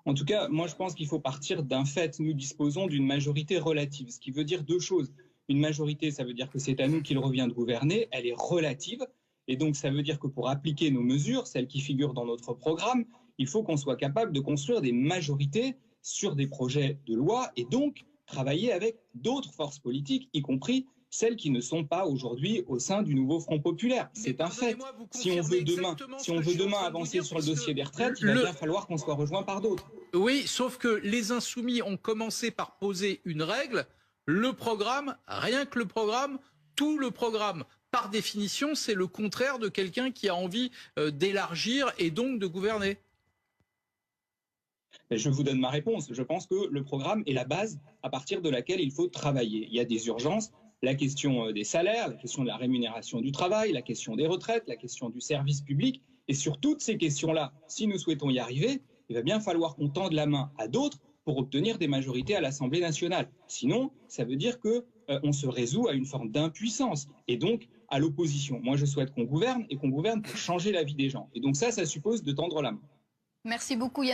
En tout cas, moi je pense qu'il faut partir d'un fait. Nous disposons d'une majorité relative, ce qui veut dire deux choses. Une majorité, ça veut dire que c'est à nous qu'il revient de gouverner, elle est relative. Et donc ça veut dire que pour appliquer nos mesures, celles qui figurent dans notre programme, il faut qu'on soit capable de construire des majorités sur des projets de loi et donc travailler avec d'autres forces politiques, y compris celles qui ne sont pas aujourd'hui au sein du nouveau Front populaire. C'est un fait. Si on veut demain avancer sur le dossier des retraites, il va bien falloir qu'on soit rejoint par d'autres. Oui, sauf que les Insoumis ont commencé par poser une règle. Le programme, rien que le programme, tout le programme, par définition, c'est le contraire de quelqu'un qui a envie d'élargir et donc de gouverner. Je vous donne ma réponse. Je pense que le programme est la base à partir de laquelle il faut travailler. Il y a des urgences, la question des salaires, la question de la rémunération du travail, la question des retraites, la question du service public. Et sur toutes ces questions-là, si nous souhaitons y arriver, il va bien falloir qu'on tende la main à d'autres pour obtenir des majorités à l'Assemblée nationale. Sinon, ça veut dire qu'on se résout à une forme d'impuissance et donc à l'opposition. Moi, je souhaite qu'on gouverne et qu'on gouverne pour changer la vie des gens. Et donc ça suppose de tendre la main. Merci beaucoup, Yann.